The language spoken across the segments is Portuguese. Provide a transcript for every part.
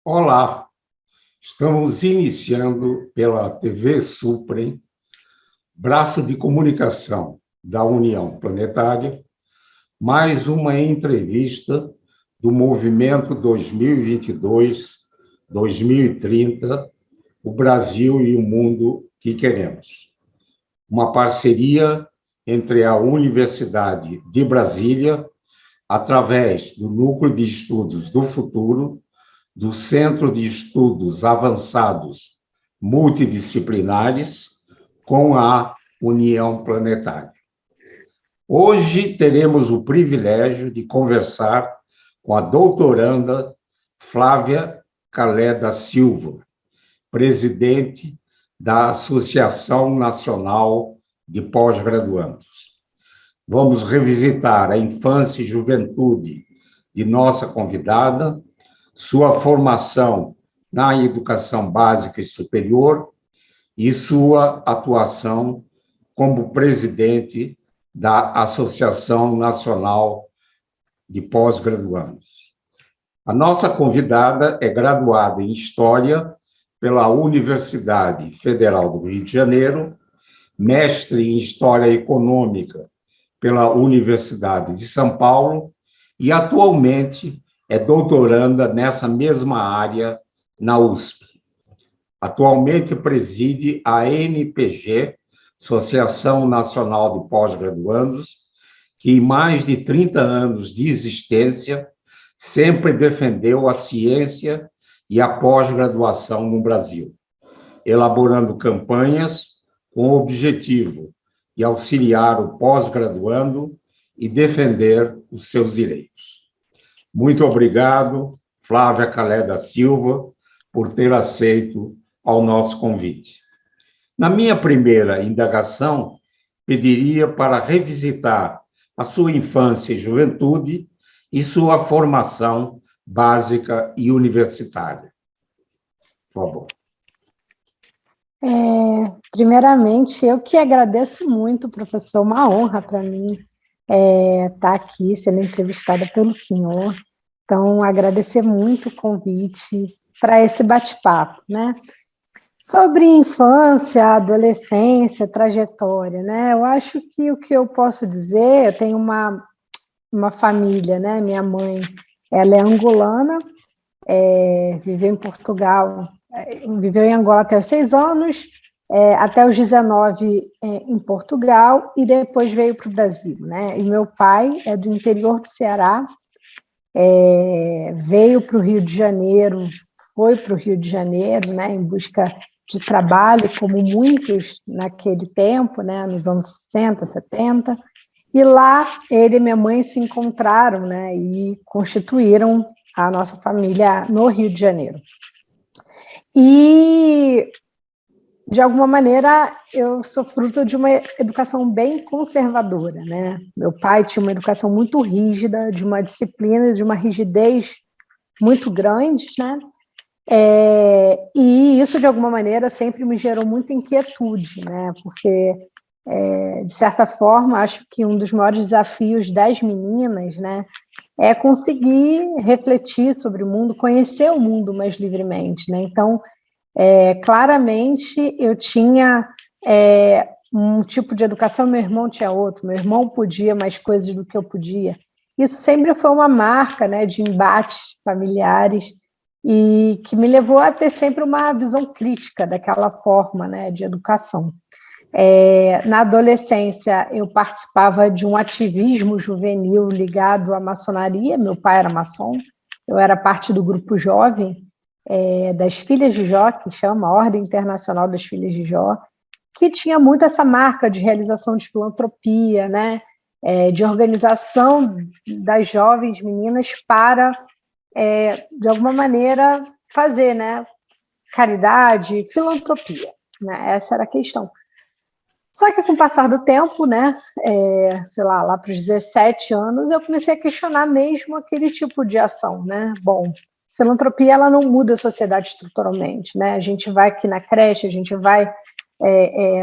Olá, estamos iniciando pela TV Suprem, braço de comunicação da União Planetária, mais uma entrevista do Movimento 2022-2030, o Brasil e o Mundo que Queremos. Uma parceria entre a Universidade de Brasília, através do Núcleo de Estudos do Futuro, do Centro de Estudos Avançados Multidisciplinares, com a União Planetária. Hoje teremos o privilégio de conversar com a doutoranda Flávia Calé da Silva, presidente da Associação Nacional de Pós-Graduandos. Vamos revisitar a infância e juventude de nossa convidada, sua formação na educação básica e superior e sua atuação como presidente da Associação Nacional de Pós-Graduandos. A nossa convidada é graduada em História pela Universidade Federal do Rio de Janeiro, mestre em História Econômica pela Universidade de São Paulo e, atualmente, é doutoranda nessa mesma área na USP. Atualmente preside a ANPG, Associação Nacional de Pós-Graduandos, que em mais de 30 anos de existência sempre defendeu a ciência e a pós-graduação no Brasil, elaborando campanhas com o objetivo de auxiliar o pós-graduando e defender os seus direitos. Muito obrigado, Flávia Calé da Silva, por ter aceito ao nosso convite. Na minha primeira indagação, pediria para revisitar a sua infância e juventude e sua formação básica e universitária. Por favor. Primeiramente, eu que agradeço muito, professor, uma honra para mim estar aqui sendo entrevistada pelo senhor. Então, agradecer muito o convite para esse bate-papo, né? Sobre infância, adolescência, trajetória, né? Eu acho que o que eu posso dizer, eu tenho uma família, né? Minha mãe, ela é angolana, viveu em Portugal, viveu em Angola até os 6 anos, até os 19 em Portugal, e depois veio para o Brasil, né? E meu pai é do interior do Ceará, veio para o Rio de Janeiro, foi para o Rio de Janeiro, né, em busca de trabalho, como muitos naquele tempo, né, nos anos 60, 70, e lá ele e minha mãe se encontraram, né, e constituíram a nossa família no Rio de Janeiro. E, de alguma maneira, eu sou fruto de uma educação bem conservadora, né? Meu pai tinha uma educação muito rígida, de uma disciplina, de uma rigidez muito grande, né? E isso, de alguma maneira, sempre me gerou muita inquietude, né? Porque, de certa forma, acho que um dos maiores desafios das meninas, né, é conseguir refletir sobre o mundo, conhecer o mundo mais livremente, né? Então, claramente, eu tinha um tipo de educação, meu irmão tinha outro, meu irmão podia mais coisas do que eu podia. Isso sempre foi uma marca, né, de embates familiares e que me levou a ter sempre uma visão crítica daquela forma, né, de educação. Na adolescência, eu participava de um ativismo juvenil ligado à maçonaria, meu pai era maçom, eu era parte do grupo jovem, das Filhas de Jó, que chama a Ordem Internacional das Filhas de Jó, que tinha muito essa marca de realização de filantropia, né, de organização das jovens meninas para, de alguma maneira, fazer, né, caridade, filantropia, né, essa era a questão. Só que com o passar do tempo, né, sei lá para os 17 anos, eu comecei a questionar mesmo aquele tipo de ação, né, bom, filantropia, ela não muda a sociedade estruturalmente, né? A gente vai aqui na creche, a gente vai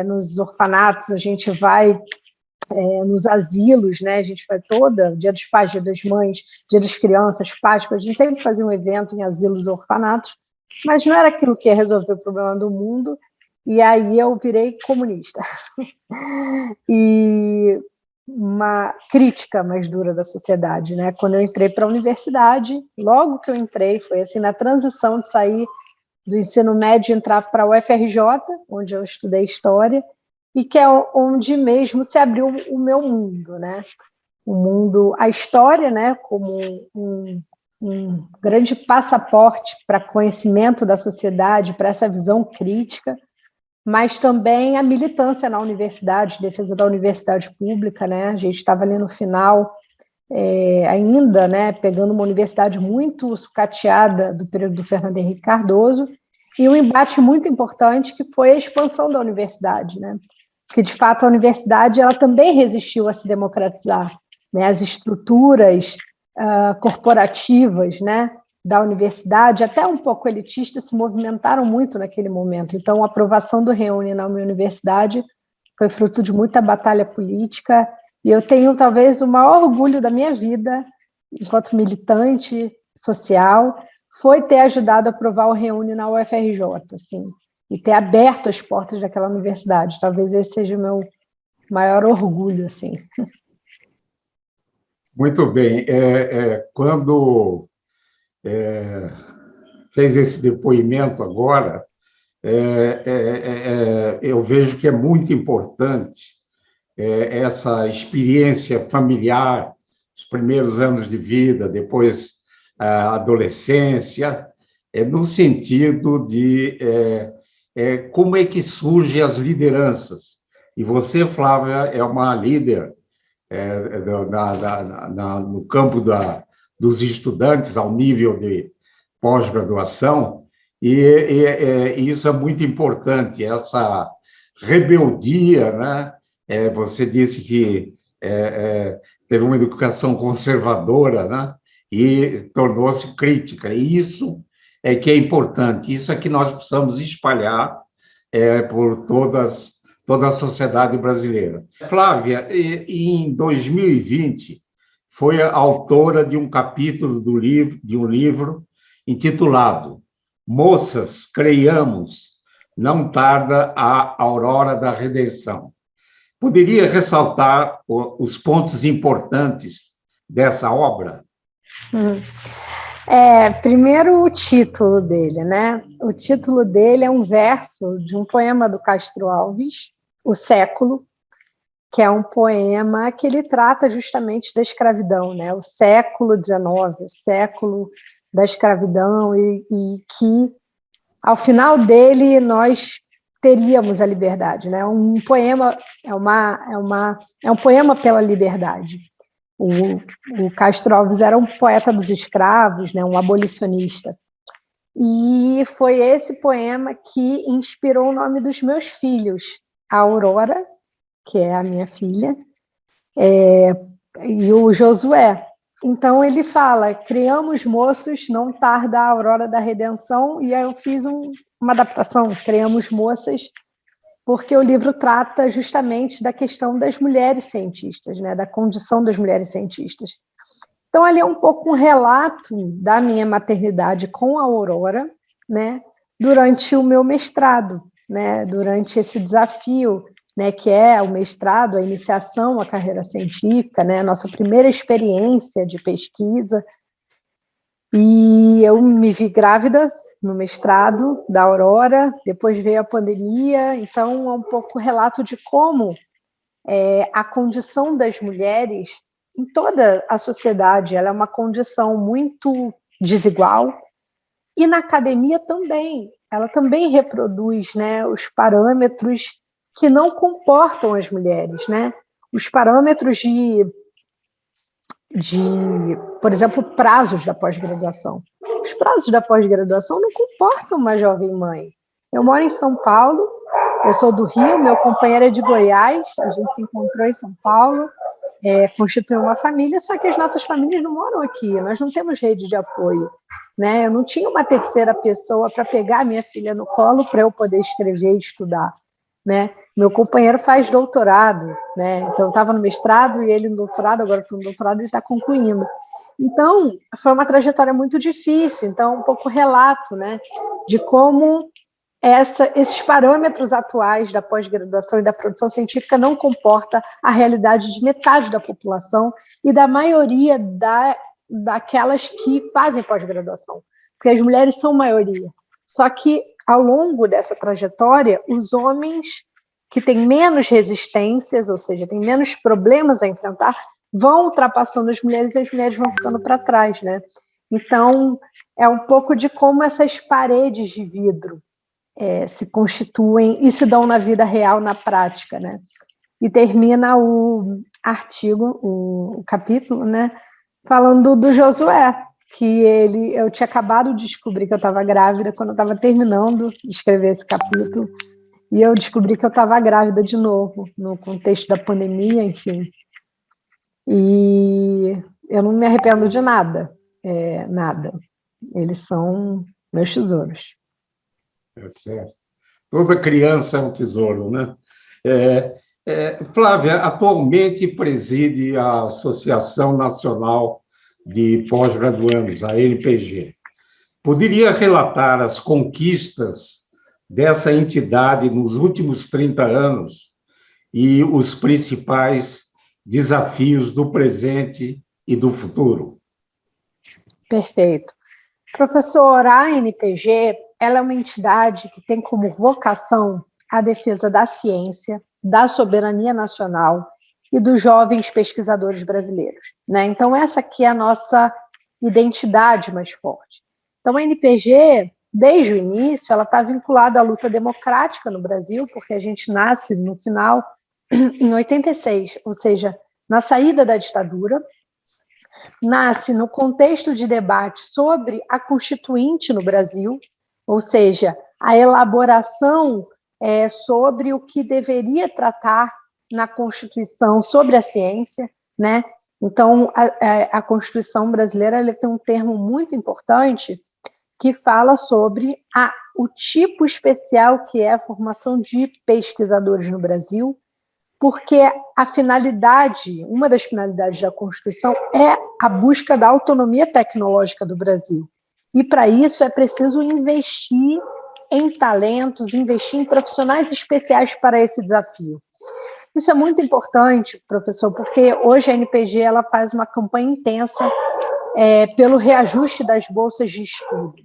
nos orfanatos, a gente vai nos asilos, né? A gente vai Dia dos Pais, Dia das Mães, Dia das Crianças, Páscoa, a gente sempre fazia um evento em asilos e orfanatos, mas não era aquilo que ia resolver o problema do mundo, e aí eu virei comunista. E uma crítica mais dura da sociedade, né? Quando eu entrei para a universidade, logo que eu entrei, foi assim, na transição de sair do ensino médio e entrar para a UFRJ, onde eu estudei História, e que é onde mesmo se abriu o meu mundo, né? O mundo, a história, né? Como um grande passaporte para conhecimento da sociedade, para essa visão crítica, mas também a militância na universidade, defesa da universidade pública, né? A gente estava ali no final, ainda, né? Pegando uma universidade muito sucateada do período do Fernando Henrique Cardoso, e um embate muito importante que foi a expansão da universidade, né? Porque, de fato, a universidade ela também resistiu a se democratizar, né? As estruturas corporativas, né, da universidade, até um pouco elitistas, se movimentaram muito naquele momento. Então, a aprovação do Reúne na minha universidade foi fruto de muita batalha política, e eu tenho, talvez, o maior orgulho da minha vida, enquanto militante social, foi ter ajudado a aprovar o Reúne na UFRJ, assim, e ter aberto as portas daquela universidade. Talvez esse seja o meu maior orgulho, assim. Muito bem. Quando fez esse depoimento agora, eu vejo que é muito importante essa experiência familiar, os primeiros anos de vida, depois a adolescência, no sentido de como é que surgem as lideranças. E você, Flávia, é uma líder no campo dos estudantes, ao nível de pós-graduação, e isso é muito importante, essa rebeldia, né? Você disse que teve uma educação conservadora, né? E tornou-se crítica, e isso é que é importante, isso é que nós precisamos espalhar por toda a sociedade brasileira. Flávia, em 2020, foi a autora de um capítulo de um livro intitulado Moças, Creiamos, Não Tarda a Aurora da Redenção. Poderia ressaltar os pontos importantes dessa obra? Primeiro o título dele, né? O título dele é um verso de um poema do Castro Alves, O Século, que é um poema que ele trata justamente da escravidão, né? O século XIX, o século da escravidão, e que, ao final dele, nós teríamos a liberdade, né? Um poema é um poema pela liberdade. O Castro Alves era um poeta dos escravos, né? Um abolicionista. E foi esse poema que inspirou o nome dos meus filhos, a Aurora, que é a minha filha, e o Josué. Então ele fala, criamos moços, não tarda a aurora da redenção, e aí eu fiz uma adaptação, criamos moças, porque o livro trata justamente da questão das mulheres cientistas, né, da condição das mulheres cientistas. Então ali é um pouco um relato da minha maternidade com a Aurora, né, durante o meu mestrado, né, durante esse desafio, né, que é o mestrado, a iniciação à carreira científica, né, a nossa primeira experiência de pesquisa. E eu me vi grávida no mestrado da Aurora, depois veio a pandemia, então é um pouco o relato de como a condição das mulheres em toda a sociedade, ela é uma condição muito desigual, e na academia também, ela também reproduz, né, os parâmetros que não comportam as mulheres, né? Os parâmetros de, por exemplo, prazos da pós-graduação. Os prazos da pós-graduação não comportam uma jovem mãe. Eu moro em São Paulo, eu sou do Rio, meu companheiro é de Goiás, a gente se encontrou em São Paulo, constituiu uma família, só que as nossas famílias não moram aqui, nós não temos rede de apoio, né? Eu não tinha uma terceira pessoa para pegar a minha filha no colo para eu poder escrever e estudar, né? Meu companheiro faz doutorado, né? Então, eu estava no mestrado e ele no doutorado, agora estou no doutorado e ele está concluindo. Então, foi uma trajetória muito difícil. Então, um pouco relato, né, de como esses parâmetros atuais da pós-graduação e da produção científica não comporta a realidade de metade da população e da maioria daquelas que fazem pós-graduação, porque as mulheres são maioria. Só que, ao longo dessa trajetória, os homens que têm menos resistências, ou seja, têm menos problemas a enfrentar, vão ultrapassando as mulheres e as mulheres vão ficando para trás, né? Então, é um pouco de como essas paredes de vidro se constituem e se dão na vida real, na prática, né? E termina o artigo, o capítulo, né, falando do Josué, que eu tinha acabado de descobrir que eu estava grávida quando eu estava terminando de escrever esse capítulo, e eu descobri que eu estava grávida de novo, no contexto da pandemia, enfim. E eu não me arrependo de nada, nada. Eles são meus tesouros. É certo. Toda criança é um tesouro, né? Flávia, atualmente preside a Associação Nacional de Pós-Graduandos, a ANPG. Poderia relatar as conquistas dessa entidade nos últimos 30 anos e os principais desafios do presente e do futuro? Perfeito. Professor, a ANPG, ela é uma entidade que tem como vocação a defesa da ciência, da soberania nacional e dos jovens pesquisadores brasileiros, né? Então, essa aqui é a nossa identidade mais forte. Então, a ANPG, desde o início, ela está vinculada à luta democrática no Brasil, porque a gente nasce no final, em 86, ou seja, na saída da ditadura, nasce no contexto de debate sobre a Constituinte no Brasil, ou seja, a elaboração sobre o que deveria tratar na Constituição sobre a ciência, né? Então, a Constituição brasileira ela tem um termo muito importante que fala sobre o tipo especial que é a formação de pesquisadores no Brasil, porque a finalidade, uma das finalidades da Constituição é a busca da autonomia tecnológica do Brasil. E, para isso, é preciso investir em talentos, investir em profissionais especiais para esse desafio. Isso é muito importante, professor, porque hoje a NPG ela faz uma campanha intensa pelo reajuste das bolsas de estudo,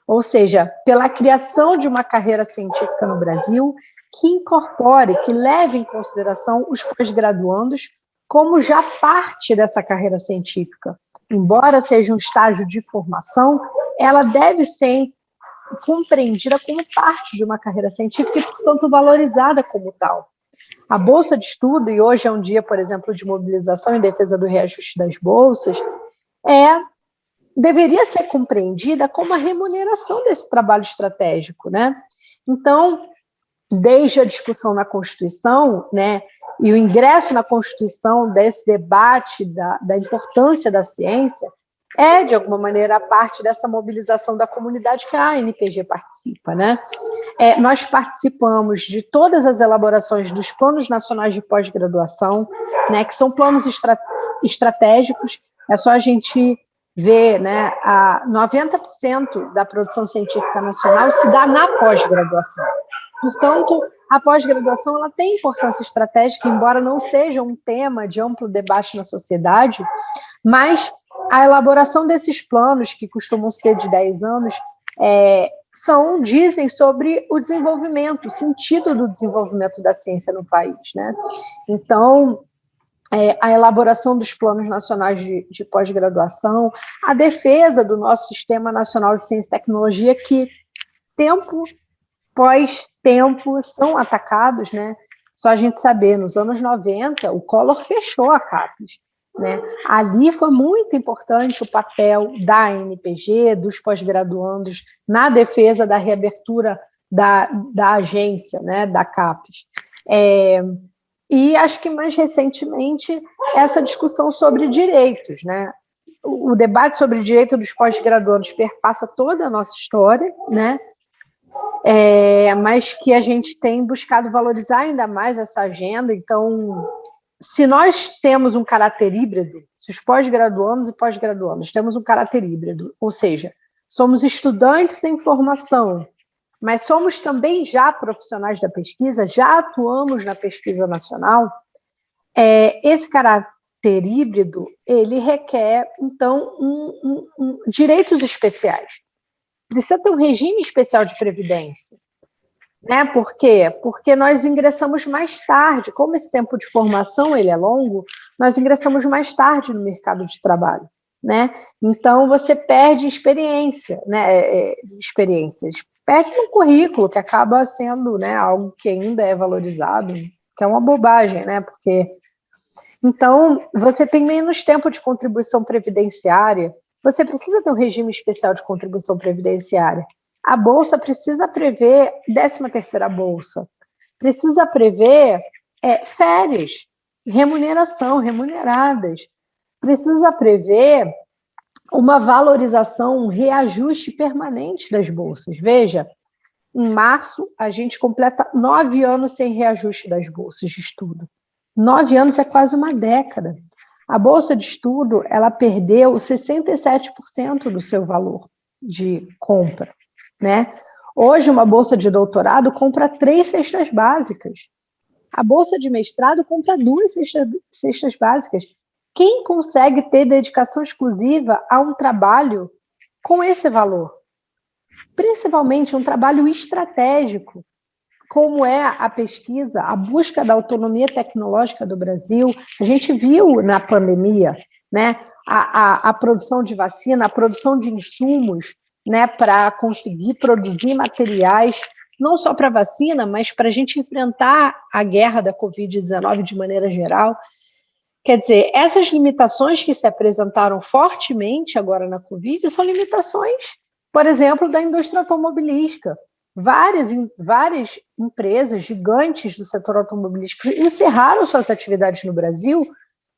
ou seja, pela criação de uma carreira científica no Brasil que incorpore, que leve em consideração os pós-graduandos como já parte dessa carreira científica. Embora seja um estágio de formação, ela deve ser compreendida como parte de uma carreira científica e, portanto, valorizada como tal. A bolsa de estudo, e hoje é um dia, por exemplo, de mobilização em defesa do reajuste das bolsas, deveria ser compreendida como a remuneração desse trabalho estratégico, né? Então, desde a discussão na Constituição, né, e o ingresso na Constituição desse debate da importância da ciência, de alguma maneira, a parte dessa mobilização da comunidade que a ANPG participa, né? Nós participamos de todas as elaborações dos planos nacionais de pós-graduação, né, que são planos estratégicos. É só a gente ver, né, 90% da produção científica nacional se dá na pós-graduação. Portanto, a pós-graduação ela tem importância estratégica, embora não seja um tema de amplo debate na sociedade, mas a elaboração desses planos, que costumam ser de 10 anos, dizem sobre o desenvolvimento, o sentido do desenvolvimento da ciência no país, né? Então, a elaboração dos planos nacionais de pós-graduação, a defesa do nosso Sistema Nacional de Ciência e Tecnologia, que tempo pós tempo são atacados, né? Só a gente saber, nos anos 90, o Collor fechou a CAPES, né? Ali foi muito importante o papel da ANPG, dos pós-graduandos, na defesa da reabertura da agência, né, da CAPES. E acho que mais recentemente essa discussão sobre direitos, né? O debate sobre o direito dos pós-graduandos perpassa toda a nossa história, né? mas que a gente tem buscado valorizar ainda mais essa agenda. Então, se nós temos um caráter híbrido, se os pós-graduandos e pós-graduandos temos um caráter híbrido, ou seja, somos estudantes em formação, mas somos também já profissionais da pesquisa, já atuamos na pesquisa nacional, esse caráter híbrido, ele requer, então, direitos especiais. Precisa ter um regime especial de previdência. Né? Por quê? Porque nós ingressamos mais tarde. Como esse tempo de formação ele é longo, nós ingressamos mais tarde no mercado de trabalho. Né? Então, você perde experiência, né? Experiências. Perde no currículo, que acaba sendo, né, algo que ainda é valorizado, que é uma bobagem, né? Porque então, você tem menos tempo de contribuição previdenciária, você precisa ter um regime especial de contribuição previdenciária. A Bolsa precisa prever 13ª Bolsa, precisa prever férias, remuneradas, precisa prever uma valorização, um reajuste permanente das bolsas. Veja, em março, a gente completa 9 anos sem reajuste das bolsas de estudo. 9 anos é quase uma década. A bolsa de estudo, ela perdeu 67% do seu valor de compra, né? Hoje, uma bolsa de doutorado compra 3 cestas básicas. A bolsa de mestrado compra 2 cestas básicas. Quem consegue ter dedicação exclusiva a um trabalho com esse valor? Principalmente um trabalho estratégico, como é a pesquisa, a busca da autonomia tecnológica do Brasil. A gente viu na pandemia, né, a produção de vacina, a produção de insumos, né, para conseguir produzir materiais, não só para vacina, mas para a gente enfrentar a guerra da Covid-19 de maneira geral. Quer dizer, essas limitações que se apresentaram fortemente agora na Covid são limitações, por exemplo, da indústria automobilística. Várias empresas gigantes do setor automobilístico encerraram suas atividades no Brasil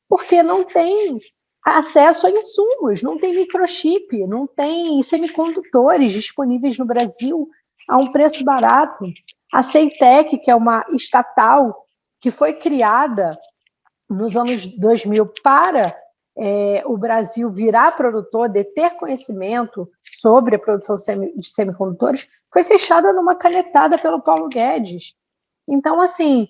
porque não tem acesso a insumos, não tem microchip, não tem semicondutores disponíveis no Brasil a um preço barato. A Ceitec, que é uma estatal que foi criada nos anos 2000 para o Brasil virar produtor, de ter conhecimento sobre a produção de semicondutores, foi fechada numa canetada pelo Paulo Guedes. Então, assim,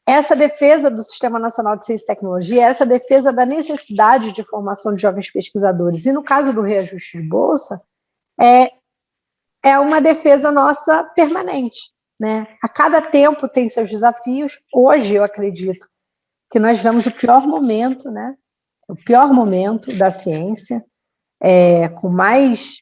essa defesa do Sistema Nacional de Ciência e Tecnologia, essa defesa da necessidade de formação de jovens pesquisadores, e no caso do reajuste de bolsa, é uma defesa nossa permanente, né? A cada tempo tem seus desafios. Hoje, eu acredito que nós vemos o pior momento, né? O pior momento da ciência, com mais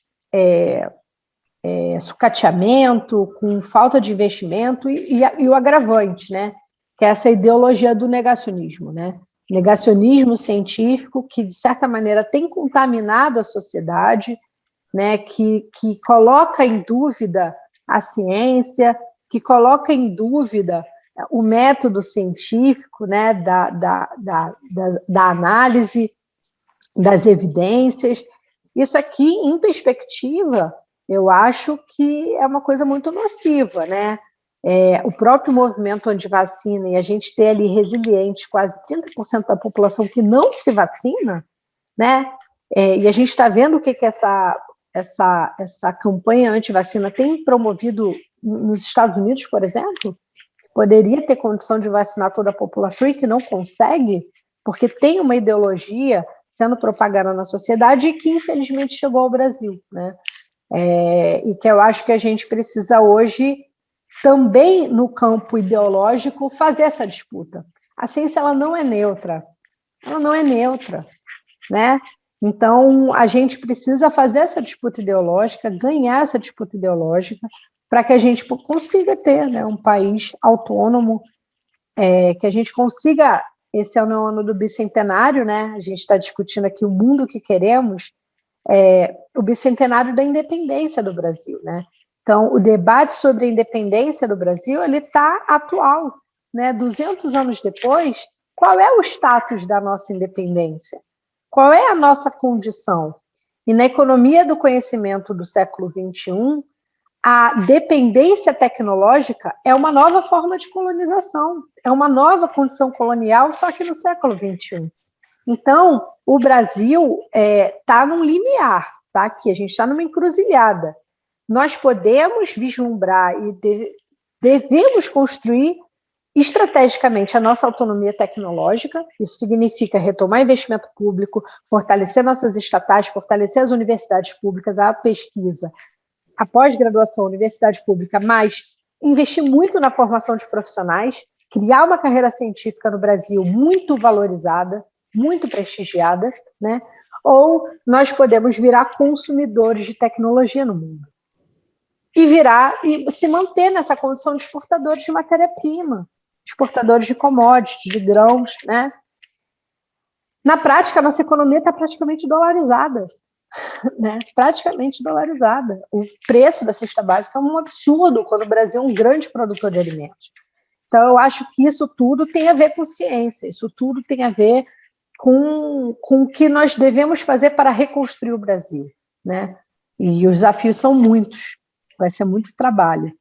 sucateamento, com falta de investimento e o agravante, né? Que é essa ideologia do negacionismo, né? Negacionismo científico que, de certa maneira, tem contaminado a sociedade, né? Que coloca em dúvida a ciência, que coloca em dúvida o método científico, né, da análise das evidências. Isso aqui, em perspectiva, eu acho que é uma coisa muito nociva, né? O próprio movimento anti-vacina e a gente ter ali resiliente quase 30% da população que não se vacina, né? E a gente está vendo o que essa campanha anti-vacina tem promovido nos Estados Unidos, por exemplo. Poderia ter condição de vacinar toda a população e que não consegue, porque tem uma ideologia sendo propagada na sociedade e que, infelizmente, chegou ao Brasil, né? E que eu acho que a gente precisa hoje, também no campo ideológico, fazer essa disputa. A ciência ela não é neutra, né? Então, a gente precisa fazer essa disputa ideológica, ganhar essa disputa ideológica, para que a gente consiga ter, né, um país autônomo, que a gente consiga, esse ano é o ano do bicentenário, né, a gente está discutindo aqui o mundo que queremos, o bicentenário da independência do Brasil, né? Então, o debate sobre a independência do Brasil, ele está atual, né? 200 anos depois, qual é o status da nossa independência? Qual é a nossa condição? E na economia do conhecimento do século XXI, a dependência tecnológica é uma nova forma de colonização, é uma nova condição colonial, só que no século XXI. Então, o Brasil está num limiar, tá? Que a gente está numa encruzilhada. Nós podemos vislumbrar e devemos construir estrategicamente a nossa autonomia tecnológica. Isso significa retomar investimento público, fortalecer nossas estatais, fortalecer as universidades públicas, a pesquisa, a pós-graduação, a universidade pública, mas investir muito na formação de profissionais, criar uma carreira científica no Brasil muito valorizada, muito prestigiada, né? Ou nós podemos virar consumidores de tecnologia no mundo e se manter nessa condição de exportadores de matéria-prima, exportadores de commodities, de grãos, né? Na prática, a nossa economia está praticamente dolarizada, né? Praticamente dolarizada. O preço da cesta básica é um absurdo quando o Brasil é um grande produtor de alimentos. Então, eu acho que isso tudo tem a ver com ciência, isso tudo tem a ver com o que nós devemos fazer para reconstruir o Brasil, né? E os desafios são muitos, vai ser muito trabalho.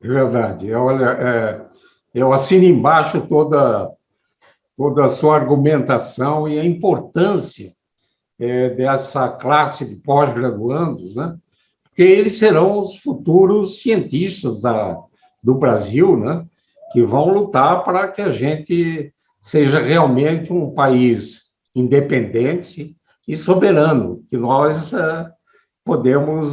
É verdade. Olha, eu assino embaixo toda a sua argumentação e a importância dessa classe de pós-graduandos, né? Porque eles serão os futuros cientistas do Brasil, né? Que vão lutar para que a gente seja realmente um país independente e soberano, que nós podemos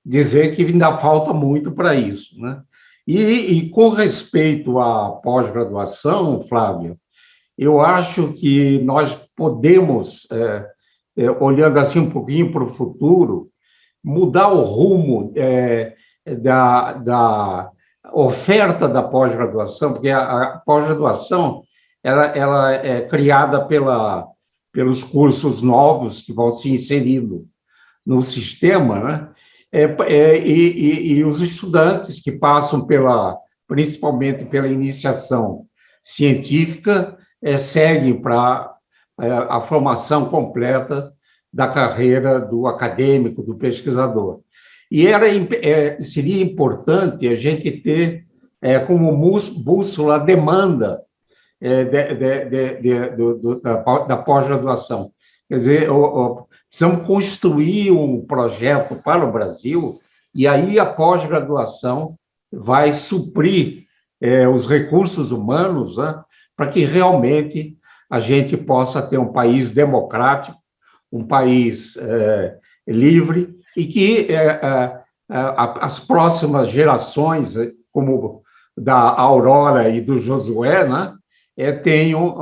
dizer que ainda falta muito para isso, né? E com respeito à pós-graduação, Flávio, eu acho que nós podemos, olhando assim um pouquinho para o futuro, mudar o rumo da oferta da pós-graduação, porque a pós-graduação ela é criada pelos cursos novos que vão se inserindo no sistema, né? E os estudantes que passam principalmente pela iniciação científica seguem para a formação completa da carreira do acadêmico, do pesquisador. E seria importante a gente ter como bússola a demanda da pós-graduação. Quer dizer, precisamos construir um projeto para o Brasil e aí a pós-graduação vai suprir os recursos humanos, né, para que realmente a gente possa ter um país democrático, um país livre e que as próximas gerações, como da Aurora e do Josué, né, tenham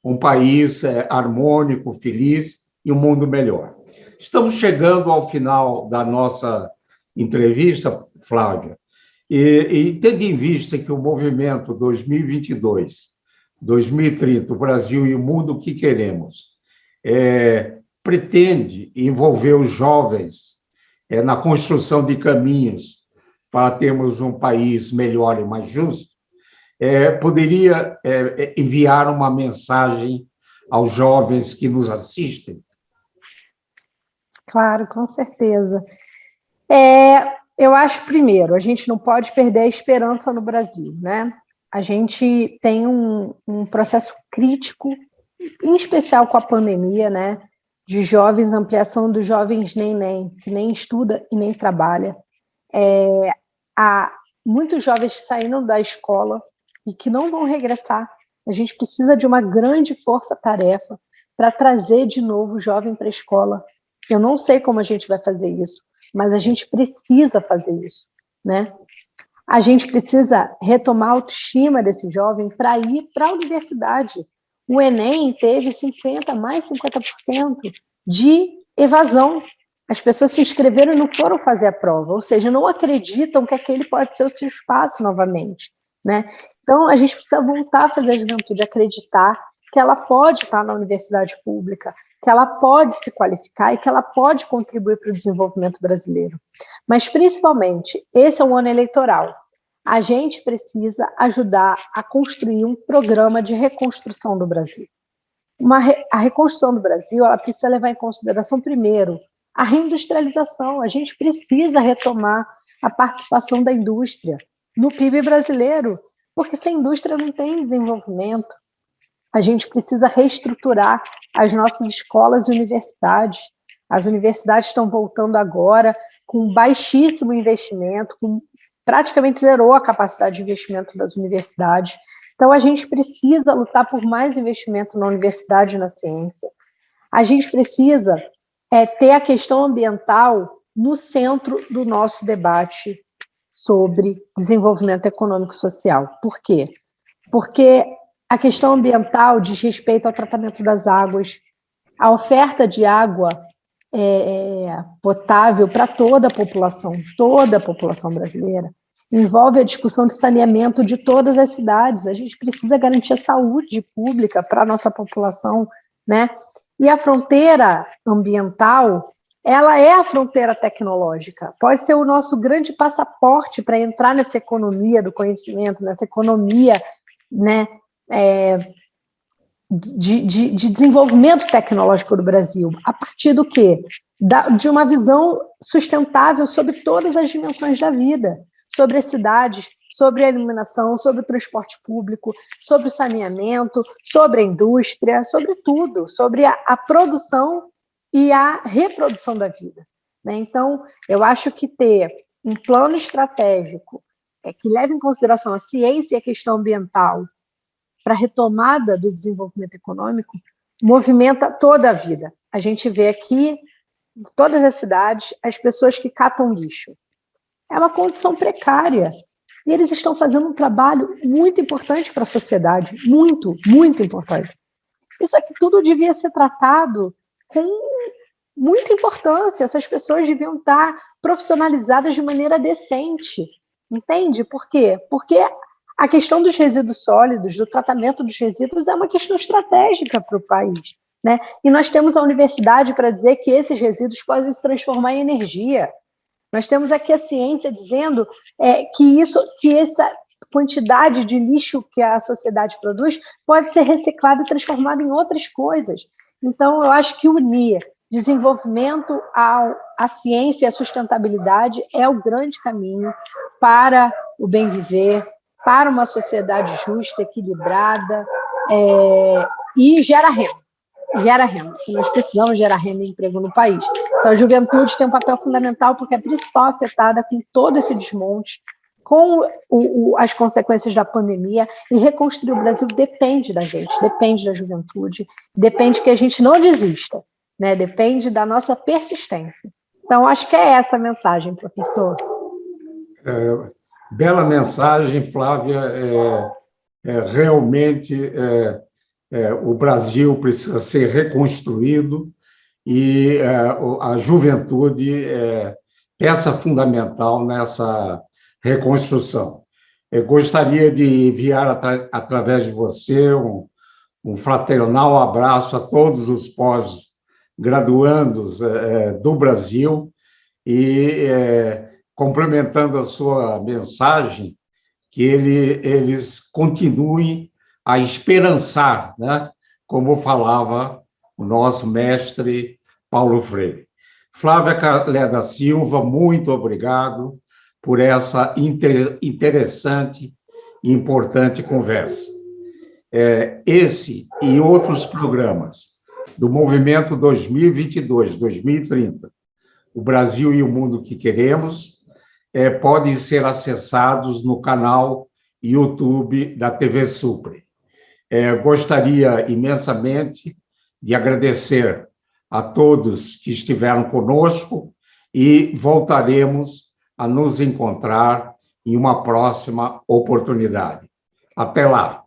um país harmônico, feliz e um mundo melhor. Estamos chegando ao final da nossa entrevista, Flávia, e tendo em vista que o movimento 2022, 2030, o Brasil e o mundo que queremos, pretende envolver os jovens na construção de caminhos para termos um país melhor e mais justo, poderia enviar uma mensagem aos jovens que nos assistem? Claro, com certeza. Eu acho, primeiro, a gente não pode perder a esperança no Brasil, né? A gente tem um processo crítico, em especial com a pandemia, né? De jovens, ampliação dos jovens que nem estuda e nem trabalha. Há muitos jovens que saíram da escola e que não vão regressar. A gente precisa de uma grande força-tarefa para trazer de novo o jovem para a escola. Eu não sei como a gente vai fazer isso, mas a gente precisa fazer isso, né? A gente precisa retomar a autoestima desse jovem para ir para a universidade. O Enem teve mais 50% de evasão. As pessoas se inscreveram e não foram fazer a prova, ou seja, não acreditam que aquele pode ser o seu espaço novamente, né? Então, a gente precisa voltar a fazer a juventude acreditar que ela pode estar na universidade pública, que ela pode se qualificar e que ela pode contribuir para o desenvolvimento brasileiro. Mas, principalmente, esse é um ano eleitoral. A gente precisa ajudar a construir um programa de reconstrução do Brasil. a reconstrução do Brasil, ela precisa levar em consideração, primeiro, a reindustrialização. A gente precisa retomar a participação da indústria no PIB brasileiro, porque sem indústria não tem desenvolvimento. A gente precisa reestruturar as nossas escolas e universidades. As universidades estão voltando agora com baixíssimo investimento, praticamente zerou a capacidade de investimento das universidades. Então, a gente precisa lutar por mais investimento na universidade e na ciência. A gente precisa ter a questão ambiental no centro do nosso debate sobre desenvolvimento econômico e social. Por quê? Porque a questão ambiental diz respeito ao tratamento das águas, a oferta de água potável para toda a população brasileira, envolve a discussão de saneamento de todas as cidades. A gente precisa garantir a saúde pública para a nossa população, né? E a fronteira ambiental, ela é a fronteira tecnológica, pode ser o nosso grande passaporte para entrar nessa economia do conhecimento, nessa economia, né, de desenvolvimento tecnológico do Brasil. A partir do quê? De uma visão sustentável sobre todas as dimensões da vida, sobre as cidades, sobre a iluminação, sobre o transporte público, sobre o saneamento, sobre a indústria, sobre tudo, sobre a produção e a reprodução da vida, né? Então, eu acho que ter um plano estratégico que leve em consideração a ciência e a questão ambiental para a retomada do desenvolvimento econômico movimenta toda a vida. A gente vê aqui, em todas as cidades, as pessoas que catam lixo. É uma condição precária. E eles estão fazendo um trabalho muito importante para a sociedade, muito, muito importante. Isso aqui tudo devia ser tratado com muita importância. Essas pessoas deviam estar profissionalizadas de maneira decente. Entende? Por quê? Porque a questão dos resíduos sólidos, do tratamento dos resíduos, é uma questão estratégica para o país, né? E nós temos a universidade para dizer que esses resíduos podem se transformar em energia. Nós temos aqui a ciência dizendo que essa quantidade de lixo que a sociedade produz pode ser reciclada e transformada em outras coisas. Então, eu acho que unir desenvolvimento à ciência e à sustentabilidade é o grande caminho para o bem viver, para uma sociedade justa, equilibrada, e gera renda. Gera renda. Nós precisamos gerar renda e emprego no país. Então, a juventude tem um papel fundamental porque é a principal afetada com todo esse desmonte, com as consequências da pandemia, e reconstruir o Brasil depende da gente, depende da juventude, depende que a gente não desista, né? Depende da nossa persistência. Então, acho que é essa a mensagem, professor. Bela mensagem, Flávia. Realmente, o Brasil precisa ser reconstruído e a juventude é peça fundamental nessa reconstrução. Eu gostaria de enviar, através de você, um fraternal abraço a todos os pós-graduandos do Brasil e, complementando a sua mensagem, que eles continuem a esperançar, né? Como falava o nosso mestre Paulo Freire. Flávia Calé da Silva, muito obrigado por essa interessante e importante conversa. Esse e outros programas do Movimento 2022-2030, o Brasil e o Mundo que Queremos, podem ser acessados no canal YouTube da TV Supre. Gostaria imensamente de agradecer a todos que estiveram conosco e voltaremos a nos encontrar em uma próxima oportunidade. Até lá!